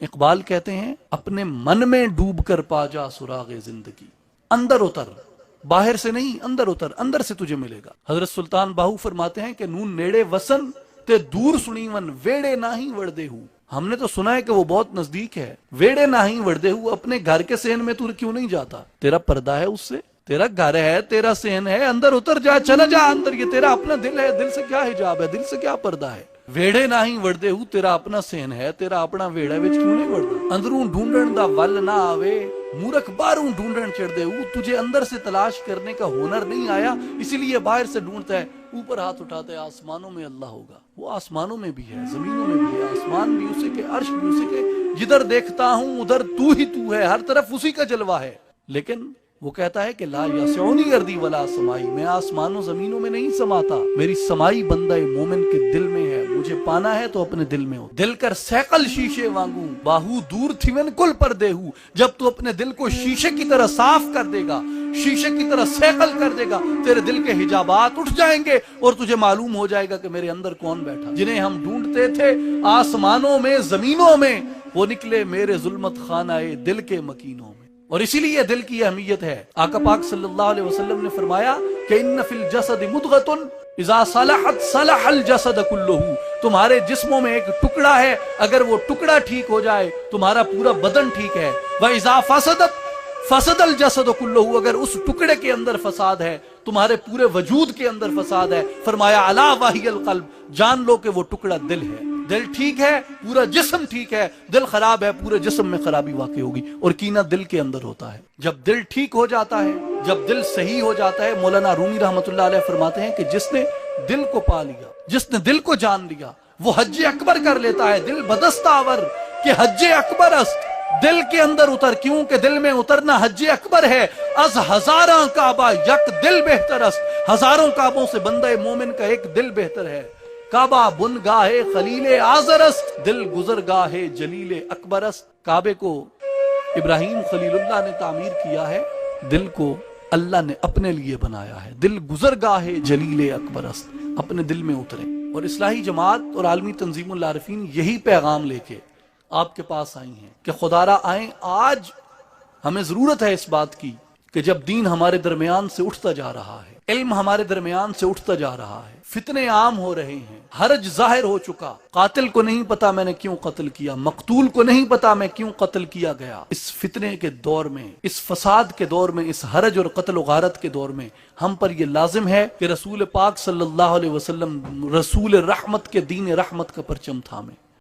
اقبال کہتے ہیں اپنے من میں ڈوب کر پا جا سراغ زندگی، اندر اتر، باہر سے نہیں، اندر اتر، اندر سے تجھے ملے گا۔ حضرت سلطان باہو فرماتے ہیں کہ نون نیڑے وسن تے دور سنی ون ویڑے نہ ہی وردے ہو۔ ہم نے تو سنا ہے کہ وہ بہت نزدیک ہے، ویڑے نہ ہی وردے ہو، اپنے گھر کے صحن میں تو کیوں نہیں جاتا؟ تیرا پردہ ہے اس سے، تیرا گھر ہے، تیرا صحن ہے، اندر اتر جا، چلا جا اندر، یہ تیرا اپنا دل ہے، دل سے کیا حجاب ہے، دل سے کیا پردہ ہے؟ ویڑے نہ ہی وردے ہو، تیرا اپنا صحن ہے، تیرا اپنا ویڑا وچ کیوں نہیں وڑدا؟ اندروں ڈھونڈن دا ول نہ آوے، مورکھ باہروں ڈھونڈن چڑھ دے ہو، تجھے اندر سے تلاش کرنے کا ہنر نہیں آیا، اسی لیے باہر سے ڈھونڈتا ہے، اوپر ہاتھ اٹھاتا ہے، آسمانوں میں اللہ ہوگا۔ وہ آسمانوں میں بھی ہے، زمینوں میں بھی ہے، آسمان بھی اسی کے، عرش بھی اسی کے، جدھر دیکھتا ہوں ادھر تو ہی تو ہے، ہر طرف اسی کا جلوہ ہے۔ لیکن وہ کہتا ہے کہ لا یسعنی ارضی ولا سمائی، میں آسمانوں زمینوں میں نہیں سماتا، میری سمائی بندہ مومن کے دل میں ہے، مجھے پانا ہے تو اپنے دل میں ہو۔ دل کر سیقل شیشے وانگوں، باہو دور تھی من کل پردے ہوں، جب تو اپنے دل کو شیشے کی طرح صاف کر دے گا، شیشے کی طرح سیقل کر دے گا، تیرے دل کے حجابات اٹھ جائیں گے اور تجھے معلوم ہو جائے گا کہ میرے اندر کون بیٹھا۔ جنہیں ہم ڈھونڈتے تھے آسمانوں میں زمینوں میں، وہ نکلے میرے ظلمت خانہ دل کے مکینوں میں۔ اور اسی لیے دل کی اہمیت ہے۔ آقا پاک صلی اللہ علیہ وسلم نے فرمایا کہ ان فی الجسد مضغۃ اذا صلحت صلح الجسد کلہ، تمہارے جسموں میں ایک ٹکڑا ہے، اگر وہ ٹکڑا ٹھیک ہو جائے تمہارا پورا بدن ٹھیک ہے۔ وَإِذَا فَسَدَتْ فَسَدَ الْجَسَدُ كُلُّهُ، اگر اس ٹکڑے کے اندر فساد ہے تمہارے پورے وجود کے اندر فساد ہے۔ فرمایا الا وَهِيَ الْقَلْبُ، جان لو کہ وہ ٹکڑا دل ہے۔ دل ٹھیک ہے پورا جسم ٹھیک ہے، دل خراب ہے پورے جسم میں خرابی واقع ہوگی، اور کینہ دل کے اندر ہوتا ہے۔ جب دل ٹھیک ہو جاتا ہے، جب دل صحیح ہو جاتا ہے، مولانا رومی رحمۃ اللہ علیہ فرماتے ہیں کہ جس نے دل کو پا لیا، جس نے دل کو جان لیا، وہ حج اکبر کر لیتا ہے۔ دل بدست آور کہ حج اکبر است، دل کے اندر اتر، کیوں کہ دل میں اترنا حج اکبر ہے۔ از ہزاراں کعبہ یک دل بہتر است، ہزاروں کعبوں سے بندہ مومن کا ایک دل بہتر ہے۔ کعبہ بن گاہ خلیل آزر است، دل گزر گاہ جلیل اکبر است۔ کعبے کو ابراہیم خلیل اللہ نے تعمیر کیا ہے، دل کو اللہ نے اپنے لیے بنایا ہے۔ دل گزر گاہ جلیل اکبر است، اپنے دل میں اتریں۔ اور اصلاحی جماعت اور عالمی تنظیم العارفین یہی پیغام لے کے آپ کے پاس آئی ہیں کہ خدا را آئیں، آج ہمیں ضرورت ہے اس بات کی کہ جب دین ہمارے درمیان سے اٹھتا جا رہا ہے، علم ہمارے درمیان سے اٹھتا جا رہا ہے، فتنے عام ہو رہے ہیں، حرج ظاہر ہو چکا، قاتل کو نہیں پتا میں نے کیوں قتل کیا، مقتول کو نہیں پتا میں کیوں قتل کیا گیا۔ اس فتنے کے دور میں، اس فساد کے دور میں، اس حرج اور قتل و غارت کے دور میں ہم پر یہ لازم ہے کہ رسول پاک صلی اللہ علیہ وسلم رسول رحمت کے دین رحمت کا پرچم تھامیں۔